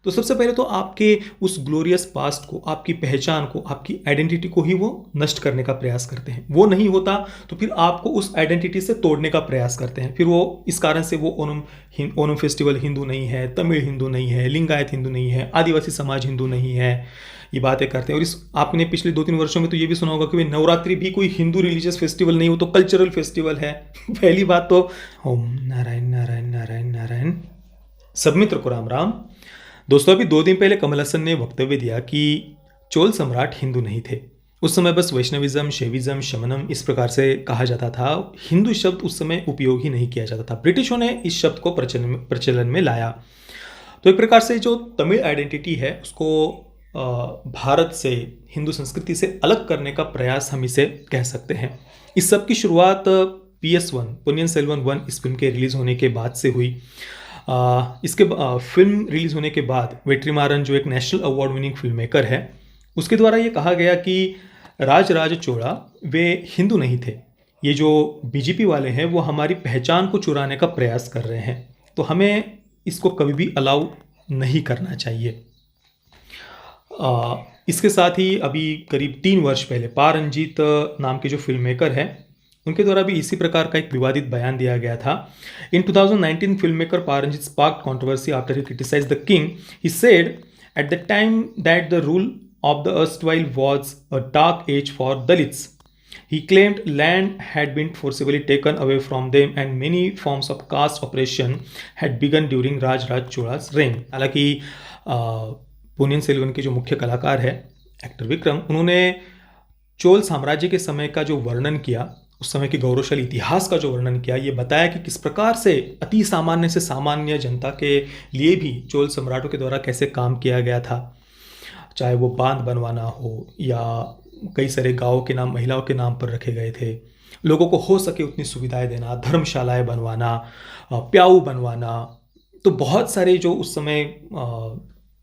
तो सबसे पहले तो आपके उस ग्लोरियस पास्ट को, आपकी पहचान को, आपकी आइडेंटिटी को ही वो नष्ट करने का प्रयास करते हैं। वो नहीं होता तो फिर आपको उस आइडेंटिटी से तोड़ने का प्रयास करते हैं। फिर वो इस कारण से वो ओणम फेस्टिवल हिंदू नहीं है, तमिल हिंदू नहीं है, लिंगायत हिंदू नहीं है, आदिवासी समाज हिंदू नहीं है, ये बातें करते हैं। और इस आपने पिछले 2-3 वर्षों में तो ये भी सुना होगा कि भाई नवरात्रि भी कोई हिंदू रिलीजियस फेस्टिवल नहीं, वो तो कल्चरल फेस्टिवल है। पहली बात तो ओम नारायण नारायण नारायण नारायण। सब मित्र को राम राम। दोस्तों, अभी 2 दिन पहले कमल हसन ने वक्तव्य दिया कि चोल सम्राट हिंदू नहीं थे। उस समय बस वैष्णविज्म, शैविज्म, शमनम इस प्रकार से कहा जाता था। हिंदू शब्द उस समय उपयोग ही नहीं किया जाता था। ब्रिटिशों ने इस शब्द को प्रचलन में लाया। तो एक प्रकार से जो तमिल आइडेंटिटी है उसको भारत से, हिंदू संस्कृति से अलग करने का प्रयास हम इसे कह सकते हैं। इस सब की शुरुआत PS1 पोन्नियिन सेल्वन 1 इस फिल्म के रिलीज़ होने के बाद से हुई। इसके फिल्म रिलीज़ होने के बाद वेट्रीमारन, जो एक national award winning film maker है, उसके द्वारा ये कहा गया कि राजराज चोला वे हिंदू नहीं थे। ये जो बीजेपी वाले हैं वो हमारी पहचान को चुराने का प्रयास कर रहे हैं, तो हमें इसको कभी भी अलाउ नहीं करना चाहिए। इसके साथ ही अभी करीब 3 वर्ष पहले पा रंजीत नाम के जो फिल्म मेकर है, उनके द्वारा भी इसी प्रकार का एक विवादित बयान दिया गया था। इन 2019 फिल्म मेकर पा Ranjit sparked controversy after he criticized the king. He said at the time that the rule of the erstwhile was a dark age for Dalits. He claimed land had been forcibly taken away from them and many forms of caste oppression had begun during Rajraj Chola's reign. हालांकि पोन्नियिन सेल्वन के जो मुख्य कलाकार है actor Vikram, उन्होंने चोल साम्राज्य के समय का जो वर्णन किया, उस समय के गौरवशाली इतिहास का जो वर्णन किया, ये बताया कि किस प्रकार से अति सामान्य से सामान्य जनता के लिए भी चोल सम्राटों के द्वारा कैसे काम किया गया था। चाहे वो बांध बनवाना हो या कई सारे गाँव के नाम महिलाओं के नाम पर रखे गए थे, लोगों को हो सके उतनी सुविधाएं देना, धर्मशालाएं बनवाना, प्याऊ बनवाना। तो बहुत सारे जो उस समय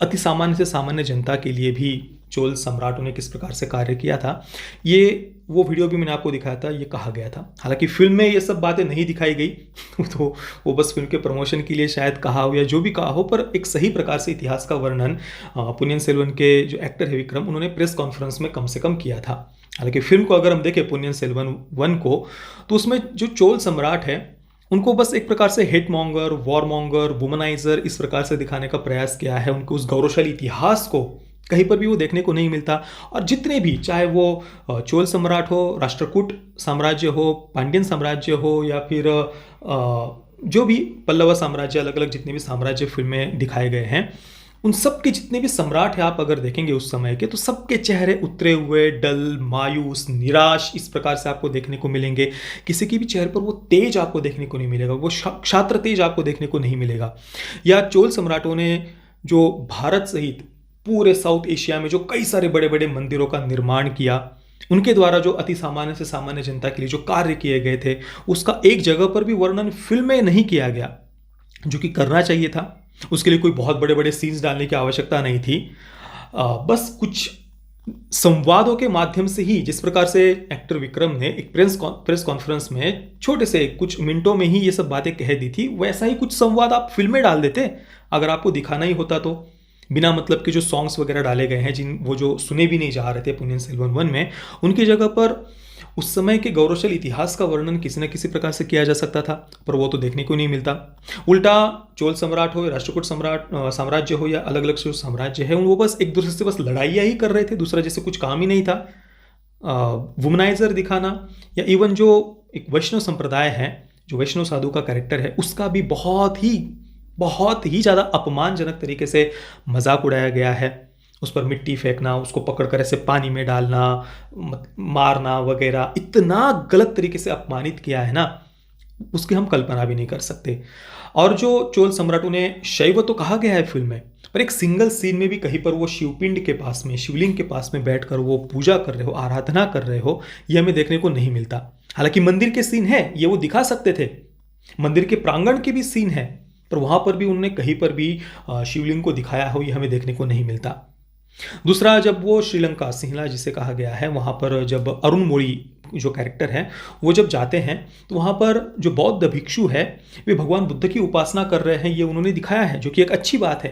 अति सामान्य से सामान्य जनता के लिए भी चोल सम्राटों ने किस प्रकार से कार्य किया था, ये वो वीडियो भी मैंने आपको दिखाया था, ये कहा गया था। हालांकि फिल्म में ये सब बातें नहीं दिखाई गई तो वो बस फिल्म के प्रमोशन के लिए शायद कहा हो या जो भी कहा हो, पर एक सही प्रकार से इतिहास का वर्णन पोन्नियिन सेल्वन के जो एक्टर है विक्रम, उन्होंने प्रेस कॉन्फ्रेंस में कम से कम किया था। हालांकि फिल्म को अगर हम देखें पोन्नियिन सेल्वन 1 को, तो उसमें जो चोल सम्राट है उनको बस एक प्रकार से hate monger, war monger, womaniser इस प्रकार से दिखाने का प्रयास किया है। उनको उस गौरवशाली इतिहास को कहीं पर भी वो देखने को नहीं मिलता। और जितने भी, चाहे वो चोल सम्राट हो, राष्ट्रकूट साम्राज्य हो, पांड्यन साम्राज्य हो या फिर जो भी पल्लव साम्राज्य, अलग अलग जितने भी साम्राज्य फिल्म में दिखाए गए हैं, उन सब के जितने भी सम्राट हैं आप अगर देखेंगे उस समय के, तो सबके चेहरे उतरे हुए, डल, मायूस, निराश इस प्रकार से आपको देखने को मिलेंगे। किसी की भी चेहरे पर वो तेज आपको देखने को नहीं मिलेगा, वो क्षात्र तेज आपको देखने को नहीं मिलेगा। या चोल सम्राटों ने जो भारत सहित पूरे साउथ एशिया में जो कई सारे बड़े बड़े मंदिरों का निर्माण किया, उनके द्वारा जो अति सामान्य से सामान्य जनता के लिए जो कार्य किए गए थे, उसका एक जगह पर भी वर्णन फिल्म में नहीं किया गया, जो कि करना चाहिए था। उसके लिए कोई बहुत बड़े बड़े सीन्स डालने की आवश्यकता नहीं थी। बस कुछ संवादों के माध्यम से ही, जिस प्रकार से एक्टर विक्रम ने एक प्रेस कॉन्फ्रेंस में छोटे से कुछ मिनटों में ही ये सब बातें कह दी थी, वैसा ही कुछ संवाद आप फिल्म में डाल देते अगर आपको दिखाना ही होता तो। बिना मतलब के जो सॉन्ग्स वगैरह डाले गए हैं, वो जो सुने भी नहीं जा रहे थे पोन्नियिन सेल्वन 1 में, उनकी जगह पर उस समय के गौरवशाली इतिहास का वर्णन किसी न किसी प्रकार से किया जा सकता था, पर वो तो देखने को नहीं मिलता। उल्टा चोल सम्राट हो, राष्ट्रकूट साम्राज्य हो या अलग अलग जो साम्राज्य है, वो बस एक दूसरे से बस लड़ाइयाँ ही कर रहे थे, दूसरा जैसे कुछ काम ही नहीं था। वुमनाइजर दिखाना, या इवन जो एक वैष्णव संप्रदाय है, जो वैष्णव साधु का कैरेक्टर है, उसका भी बहुत ही ज़्यादा अपमानजनक तरीके से मजाक उड़ाया गया है। उस पर मिट्टी फेंकना, उसको पकड़कर ऐसे पानी में डालना, मारना वगैरह, इतना गलत तरीके से अपमानित किया है ना, उसकी हम कल्पना भी नहीं कर सकते। और जो चोल सम्राटों ने शैव तो कहा गया है फिल्म में, पर एक सिंगल सीन में भी कहीं पर वो शिवपिंड के पास में, शिवलिंग के पास में बैठकर वो पूजा कर रहे हो, आराधना कर रहे हो, ये हमें देखने को नहीं मिलता। हालांकि मंदिर के सीन है, ये वो दिखा सकते थे, मंदिर के प्रांगण के भी सीन है, पर वहाँ पर भी उन्होंने कहीं पर भी शिवलिंग को दिखाया हो, ये हमें देखने को नहीं मिलता। दूसरा, जब वो श्रीलंका, सिंहला जिसे कहा गया है, वहाँ पर जब अरुण मोड़ी जो कैरेक्टर है वो जब जाते हैं, तो वहाँ पर जो बौद्ध भिक्षु है वे भगवान बुद्ध की उपासना कर रहे हैं, ये उन्होंने दिखाया है, जो कि एक अच्छी बात है।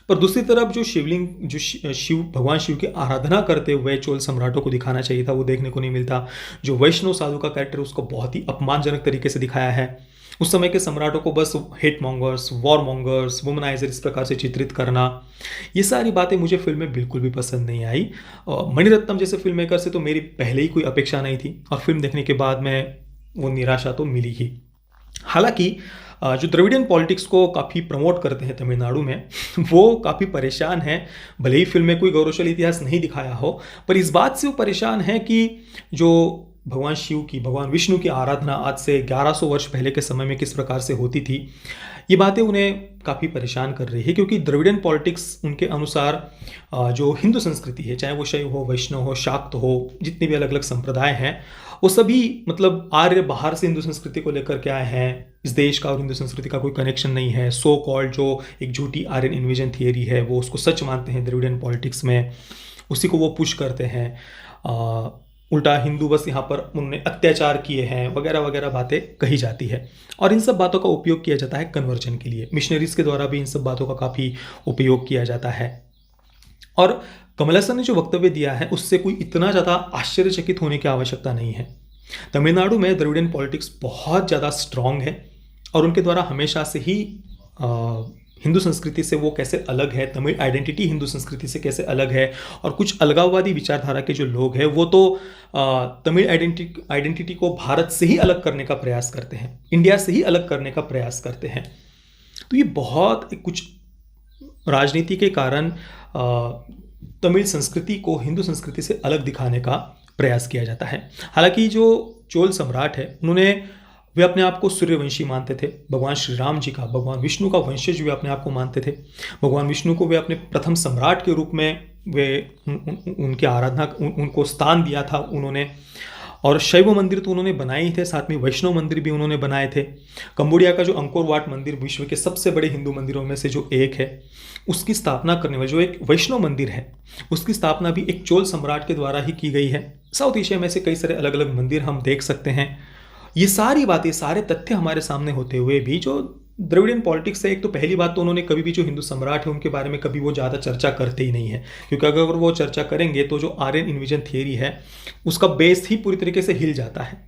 पर दूसरी तरफ जो शिवलिंग जो शिव भगवान शिव की आराधना करते हुए चोल सम्राटों को दिखाना चाहिए था, वो देखने को नहीं मिलता। जो वैष्णव साधु का कैरेक्टर उसको बहुत ही अपमानजनक तरीके से दिखाया है। उस समय के सम्राटों को बस hate mongers, war mongers, womaniser इस प्रकार से चित्रित करना, ये सारी बातें मुझे फिल्म में बिल्कुल भी पसंद नहीं आई। मणिरत्नम जैसे फिल्म मेकर से तो मेरी पहले ही कोई अपेक्षा नहीं थी और फिल्म देखने के बाद में वो निराशा तो मिली ही। हालांकि जो द्रविडियन पॉलिटिक्स को काफ़ी प्रमोट करते हैं तमिलनाडु में वो काफ़ी परेशान हैं। भले ही फिल्म में कोई गौरवशाली इतिहास नहीं दिखाया हो, पर इस बात से वो परेशान हैं कि जो भगवान शिव की, भगवान विष्णु की आराधना आज से 1100 वर्ष पहले के समय में किस प्रकार से होती थी, ये बातें उन्हें काफ़ी परेशान कर रही है। क्योंकि द्रविडियन पॉलिटिक्स उनके अनुसार जो हिंदू संस्कृति है, चाहे वो शैव हो, वैष्णव हो, शाक्त हो, जितने भी अलग अलग संप्रदाय हैं, वो सभी मतलब आर्य बाहर से हिंदू संस्कृति को लेकर के आए हैं। इस देश का और हिंदू संस्कृति का कोई कनेक्शन नहीं है। सो कॉल्ड जो एक झूठी आर्यन इन्वेजन थियरी है, वो उसको सच मानते हैं द्रविडियन पॉलिटिक्स में, उसी को वो पुश करते हैं। उल्टा हिंदू बस यहाँ पर उन्होंने अत्याचार किए हैं वगैरह वगैरह बातें कही जाती है। और इन सब बातों का उपयोग किया जाता है कन्वर्जन के लिए। मिशनरीज के द्वारा भी इन सब बातों का काफ़ी उपयोग किया जाता है। और कमल हसन ने जो वक्तव्य दिया है उससे कोई इतना ज़्यादा आश्चर्यचकित होने की आवश्यकता नहीं है। तमिलनाडु में द्रविडियन पॉलिटिक्स बहुत ज़्यादा स्ट्रांग है और उनके द्वारा हमेशा से ही हिंदू संस्कृति से वो कैसे अलग है, तमिल आइडेंटिटी हिंदू संस्कृति से कैसे अलग है। और कुछ अलगाववादी विचारधारा के जो लोग हैं वो तो तमिल आइडेंटिटी को भारत से ही अलग करने का प्रयास करते हैं, इंडिया से ही अलग करने का प्रयास करते हैं। तो ये बहुत कुछ राजनीति के कारण तमिल संस्कृति को हिंदू संस्कृति से अलग दिखाने का प्रयास किया जाता है। हालांकि जो चोल सम्राट है वे अपने आप को सूर्यवंशी मानते थे, भगवान श्री राम जी का, भगवान विष्णु का वंशज वे अपने आप को मानते थे। भगवान विष्णु को वे अपने प्रथम सम्राट के रूप में वे उनकी आराधना उनको स्थान दिया था उन्होंने। और शैव मंदिर तो उन्होंने बनाए ही थे, साथ में वैष्णव मंदिर भी उन्होंने बनाए थे। कंबोडिया का जो अंकोर वाट मंदिर विश्व के सबसे बड़े हिंदू मंदिरों में से जो एक है, उसकी स्थापना करने वाले जो एक वैष्णव मंदिर है उसकी स्थापना भी एक चोल सम्राट के द्वारा ही की गई है। साउथ एशिया में से कई सारे अलग अलग मंदिर हम देख सकते हैं। ये सारी बातें, सारे तथ्य हमारे सामने होते हुए भी जो द्रविडियन पॉलिटिक्स है, एक तो पहली बात तो उन्होंने कभी भी जो हिंदू सम्राट है उनके बारे में कभी वो ज़्यादा चर्चा करते ही नहीं है। क्योंकि अगर वो चर्चा करेंगे तो जो आर्यन इन्विजन थियरी है उसका बेस ही पूरी तरीके से हिल जाता है।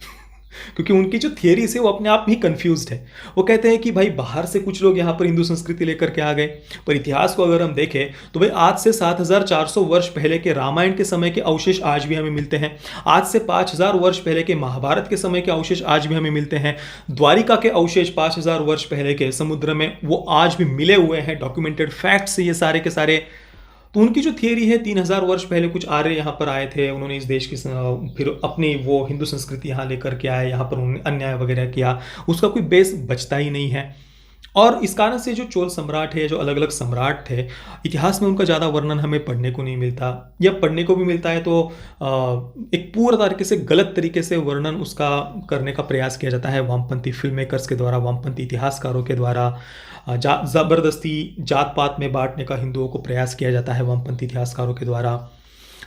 क्योंकि उनकी जो थियरी है वो अपने आप में ही कन्फ्यूज्ड है। वो कहते हैं कि भाई बाहर से कुछ लोग यहाँ पर हिंदू संस्कृति लेकर के आ गए, पर इतिहास को अगर हम देखें तो भाई आज से 7400 वर्ष पहले के रामायण के समय के अवशेष आज भी हमें मिलते हैं। आज से 5000 वर्ष पहले के महाभारत के समय के अवशेष आज भी हमें मिलते हैं। द्वारिका के अवशेष 5000 वर्ष पहले के समुद्र में वो आज भी मिले हुए हैं, डॉक्यूमेंटेड फैक्ट्स ये सारे के सारे। तो उनकी जो थियरी है 3000 वर्ष पहले कुछ आर्य यहाँ पर आए थे, उन्होंने इस देश की फिर अपनी वो हिंदू संस्कृति यहाँ लेकर के आए, यहाँ पर उन्होंने अन्याय वगैरह किया, उसका कोई बेस बचता ही नहीं है। और इस कारण से जो चोल सम्राट है, जो अलग अलग सम्राट थे, इतिहास में उनका ज़्यादा वर्णन हमें पढ़ने को नहीं मिलता, या पढ़ने को भी मिलता है तो एक पूरा तरीके से गलत तरीके से वर्णन उसका करने का प्रयास किया जाता है वामपंथी फिल्म मेकर्स के द्वारा, वामपंथी इतिहासकारों के द्वारा। ज़बरदस्ती जात पात में बांटने का हिंदुओं को प्रयास किया जाता है वामपंथी इतिहासकारों के द्वारा।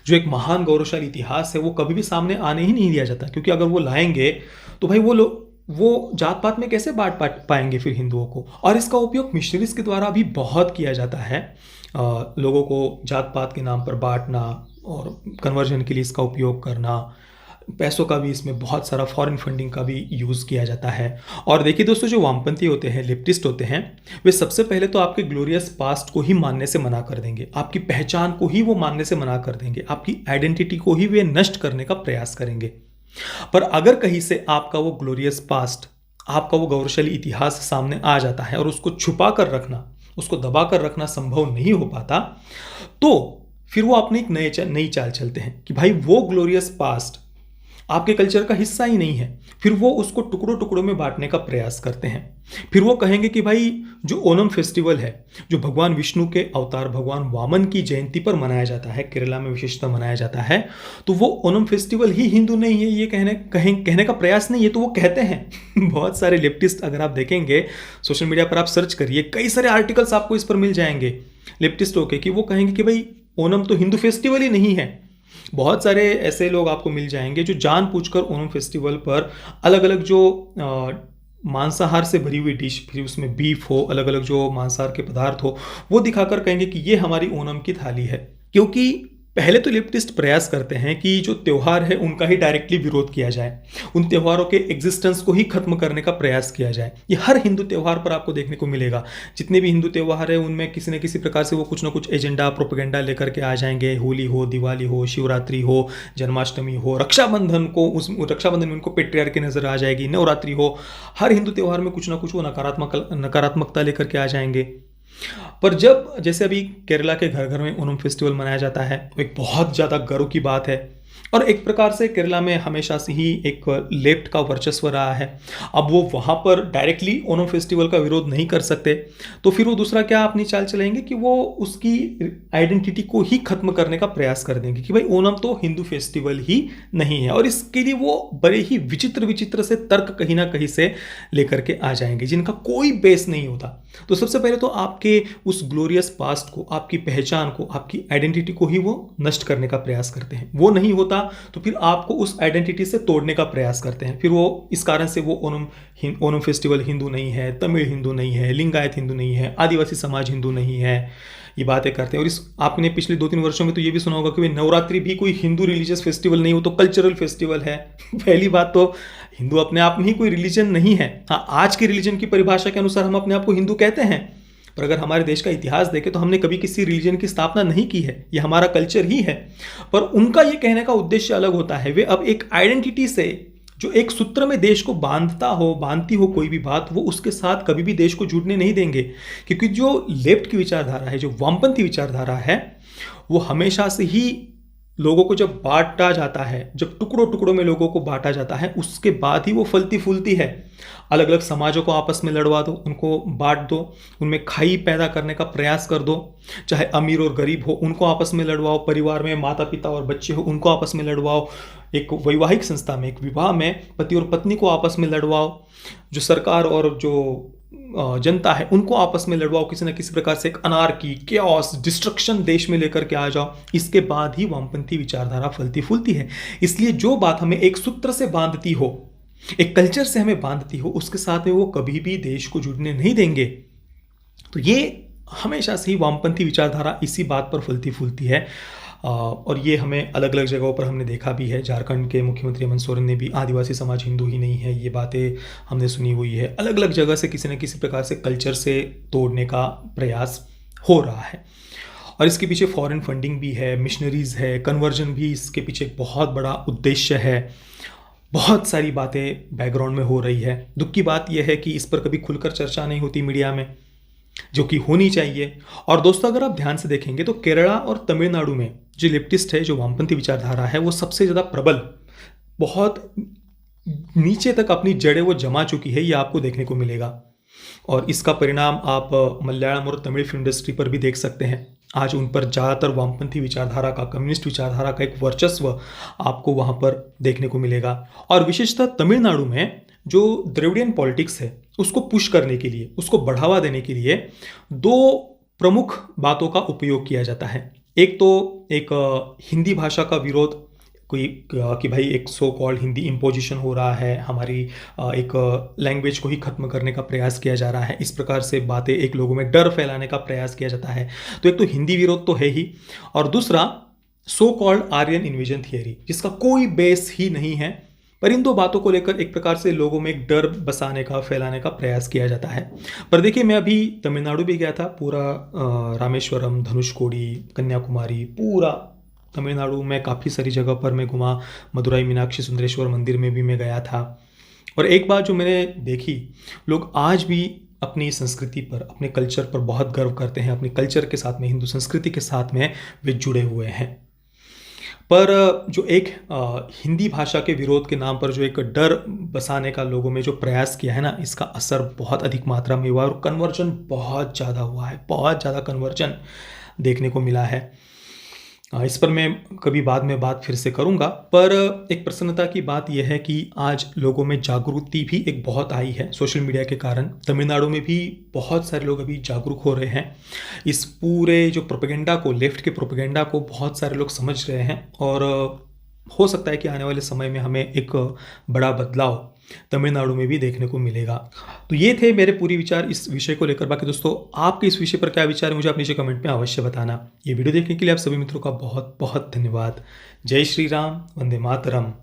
जो एक महान गौरवशाली इतिहास है वो कभी भी सामने आने ही नहीं दिया जाता, क्योंकि अगर वो लाएंगे तो भाई वो जात पात में कैसे बांट पाएंगे फिर हिंदुओं को। और इसका उपयोग मिशनरीज के द्वारा भी बहुत किया जाता है, लोगों को जात पात के नाम पर बांटना और कन्वर्जन के लिए इसका उपयोग करना। पैसों का भी इसमें बहुत सारा फॉरेन फंडिंग का भी यूज़ किया जाता है। और देखिए दोस्तों, जो वामपंथी होते हैं, लेफ्टिस्ट होते हैं, वे सबसे पहले तो आपके ग्लोरियस पास्ट को ही मानने से मना कर देंगे, आपकी पहचान को ही वो मानने से मना कर देंगे, आपकी आइडेंटिटी को ही वे नष्ट करने का प्रयास करेंगे। पर अगर कहीं से आपका वो ग्लोरियस पास्ट, आपका वो गौरवशाली इतिहास सामने आ जाता है और उसको छुपा कर रखना, उसको दबा कर रखना संभव नहीं हो पाता, तो फिर वो अपनी एक नई चाल चलते हैं कि भाई वो ग्लोरियस पास्ट आपके कल्चर का हिस्सा ही नहीं है। फिर वो उसको टुकड़ों टुकड़ों में बांटने का प्रयास करते हैं। फिर वो कहेंगे कि भाई जो ओणम फेस्टिवल है, जो भगवान विष्णु के अवतार भगवान वामन की जयंती पर मनाया जाता है, केरला में विशेषतः मनाया जाता है, तो वो ओणम फेस्टिवल ही हिंदू नहीं है, ये कहने का प्रयास नहीं है, तो वो कहते हैं। बहुत सारे लेफ्टिस्ट अगर आप देखेंगे सोशल मीडिया पर, आप सर्च करिए, कई सारे आर्टिकल्स आपको इस पर मिल जाएंगे लेफ्टिस्टों के, कि वो कहेंगे कि भाई ओणम तो हिंदू फेस्टिवल ही नहीं है। बहुत सारे ऐसे लोग आपको मिल जाएंगे जो जानबूझकर ओणम फेस्टिवल पर अलग अलग जो मांसाहार से भरी हुई डिश, फिर उसमें बीफ हो, अलग अलग जो मांसाहार के पदार्थ हो, वो दिखाकर कहेंगे कि ये हमारी ओणम की थाली है। क्योंकि पहले तो लेफ्टिस्ट प्रयास करते हैं कि जो त्योहार है उनका ही डायरेक्टली विरोध किया जाए, उन त्योहारों के एग्जिस्टेंस को ही खत्म करने का प्रयास किया जाए। ये हर हिंदू त्योहार पर आपको देखने को मिलेगा। जितने भी हिंदू त्योहार है उनमें किसी न किसी प्रकार से वो कुछ ना कुछ एजेंडा, प्रोपेगेंडा लेकर के आ जाएंगे। होली हो, दिवाली हो, शिवरात्रि हो, जन्माष्टमी हो, रक्षाबंधन को, उस रक्षाबंधन में उनको पेट्रियार्की नजर आ जाएगी, नवरात्रि हो, हर हिंदू त्योहार में कुछ ना कुछ वो नकारात्मकता लेकर के आ जाएंगे। पर जब जैसे अभी केरला के घर घर में ओणम फेस्टिवल मनाया जाता है, वो एक बहुत ज़्यादा गर्व की बात है। और एक प्रकार से केरला में हमेशा से ही एक लेफ्ट का वर्चस्व रहा है। अब वो वहाँ पर डायरेक्टली ओणम फेस्टिवल का विरोध नहीं कर सकते, तो फिर वो दूसरा क्या अपनी चाल चलाएंगे कि वो उसकी आइडेंटिटी को ही खत्म करने का प्रयास कर देंगे कि भाई ओणम तो हिंदू फेस्टिवल ही नहीं है। और इसके लिए वो बड़े ही विचित्र विचित्र से तर्क कहीं ना कहीं से लेकर के आ जाएंगे जिनका कोई बेस नहीं होता। तो सबसे पहले तो आपके उस ग्लोरियस पास्ट को, आपकी पहचान को, आपकी आइडेंटिटी को ही वो नष्ट करने का प्रयास करते हैं। वो नहीं होता तो फिर आपको उस आइडेंटिटी से तोड़ने का प्रयास करते हैं। फिर वो इस कारण से वो ओणम फेस्टिवल हिंदू नहीं है, तमिल हिंदू नहीं है, लिंगायत हिंदू नहीं है, आदिवासी समाज हिंदू नहीं है, ये बातें करते हैं। और इस आपने पिछले 2-3 वर्षों में तो ये भी सुना होगा कि नवरात्रि भी कोई हिंदू रिलीजियस फेस्टिवल नहीं, वो तो कल्चरल फेस्टिवल है। पहली बात तो हिंदू अपने आप में ही कोई रिलीजन नहीं है। हाँ, आज के रिलीजन की परिभाषा के अनुसार हम अपने आप को हिंदू कहते हैं, पर अगर हमारे देश का इतिहास देखें तो हमने कभी किसी रिलीजन की स्थापना नहीं की है, ये हमारा कल्चर ही है। पर उनका ये कहने का उद्देश्य अलग होता है। वे अब एक आइडेंटिटी से, जो एक सूत्र में देश को बांधती हो कोई भी बात, वो उसके साथ कभी भी देश को जुड़ने नहीं देंगे। क्योंकि जो लेफ्ट की विचारधारा है, जो वामपंथी विचारधारा है, वो हमेशा से ही लोगों को जब बांटा जाता है, जब टुकड़ों टुकड़ों में लोगों को बांटा जाता है, उसके बाद ही वो फलती फूलती है। अलग अलग समाजों को आपस में लड़वा दो, उनको बांट दो, उनमें खाई पैदा करने का प्रयास कर दो। चाहे अमीर और गरीब हो, उनको आपस में लड़वाओ। परिवार में माता पिता और बच्चे हो, उनको आपस में लड़वाओ। एक वैवाहिक संस्था में, एक विवाह में पति और पत्नी को आपस में लड़वाओ। जो सरकार और जो जनता है उनको आपस में लड़वाओ। किसी न किसी प्रकार से एक अनार्की, केओस, डिस्ट्रक्शन देश में लेकर के आ जाओ। इसके बाद ही वामपंथी विचारधारा फलती फूलती है। इसलिए जो बात हमें एक सूत्र से बांधती हो, एक कल्चर से हमें बांधती हो, उसके साथ में वो कभी भी देश को जुड़ने नहीं देंगे। तो ये हमेशा से ही वामपंथी विचारधारा इसी बात पर फलती फूलती है। और ये हमें अलग अलग जगहों पर हमने देखा भी है। झारखंड के मुख्यमंत्री हेमंत सोरेन ने भी आदिवासी समाज हिंदू ही नहीं है, ये बातें हमने सुनी हुई है। अलग अलग जगह से किसी न किसी प्रकार से कल्चर से तोड़ने का प्रयास हो रहा है। और इसके पीछे फॉरेन फंडिंग भी है, मिशनरीज है, कन्वर्जन भी इसके पीछे एक बहुत बड़ा उद्देश्य है। बहुत सारी बातें बैकग्राउंड में हो रही है। दुख की बात यह है कि इस पर कभी खुलकर चर्चा नहीं होती मीडिया में, जो कि होनी चाहिए। और दोस्तों, अगर आप ध्यान से देखेंगे तो केरला और तमिलनाडु में जो लेफ्टिस्ट है, जो वामपंथी विचारधारा है, वो सबसे ज़्यादा प्रबल, बहुत नीचे तक अपनी जड़ें वो जमा चुकी है, ये आपको देखने को मिलेगा। और इसका परिणाम आप मलयालम और तमिल फिल्म इंडस्ट्री पर भी देख सकते हैं। आज उन पर ज़्यादातर वामपंथी विचारधारा का, कम्युनिस्ट विचारधारा का एक वर्चस्व आपको वहाँ पर देखने को मिलेगा। और विशेषतः तमिलनाडु में जो द्रविडियन पॉलिटिक्स है, उसको पुश करने के लिए, उसको बढ़ावा देने के लिए 2 प्रमुख बातों का उपयोग किया जाता है। एक तो एक हिंदी भाषा का विरोध, कोई कि भाई एक सो कॉल्ड हिंदी इम्पोजिशन हो रहा है, हमारी एक लैंग्वेज को ही खत्म करने का प्रयास किया जा रहा है। इस प्रकार से बातें, एक लोगों में डर फैलाने का प्रयास किया जाता है। तो एक तो हिंदी विरोध तो है ही, और दूसरा so called Aryan invasion theory, जिसका कोई बेस ही नहीं है। पर इन 2 बातों को लेकर एक प्रकार से लोगों में एक डर बसाने का, फैलाने का प्रयास किया जाता है। पर देखिए, मैं अभी तमिलनाडु भी गया था, पूरा रामेश्वरम, धनुषकोडी, कन्याकुमारी, पूरा तमिलनाडु में काफ़ी सारी जगह पर मैं घुमा। मदुराई मीनाक्षी सुंदरेश्वर मंदिर में भी मैं गया था। और एक बात जो मैंने देखी, लोग आज भी अपनी संस्कृति पर, अपने कल्चर पर बहुत गर्व करते हैं। अपने कल्चर के साथ में, हिंदू संस्कृति के साथ में वे जुड़े हुए हैं। पर जो एक हिंदी भाषा के विरोध के नाम पर जो एक डर बसाने का लोगों में जो प्रयास किया है ना, इसका असर बहुत अधिक मात्रा में हुआ और कन्वर्जन बहुत ज़्यादा हुआ है, बहुत ज़्यादा कन्वर्जन देखने को मिला है। इस पर मैं कभी बाद में बात फिर से करूंगा। पर एक प्रसन्नता की बात यह है कि आज लोगों में जागृति भी एक बहुत आई है सोशल मीडिया के कारण। तमिलनाडु में भी बहुत सारे लोग अभी जागरूक हो रहे हैं। इस पूरे जो प्रोपेगेंडा को, लेफ्ट के प्रोपेगेंडा को बहुत सारे लोग समझ रहे हैं। और हो सकता है कि आने वाले समय में हमें एक बड़ा बदलाव तमिलनाडु में भी देखने को मिलेगा। तो ये थे मेरे पूरी विचार इस विषय को लेकर। बाकी दोस्तों आपके इस विषय पर क्या विचार है मुझे आप नीचे कमेंट में अवश्य बताना। ये वीडियो देखने के लिए आप सभी मित्रों का बहुत बहुत धन्यवाद। जय श्री राम, वंदे मातरम।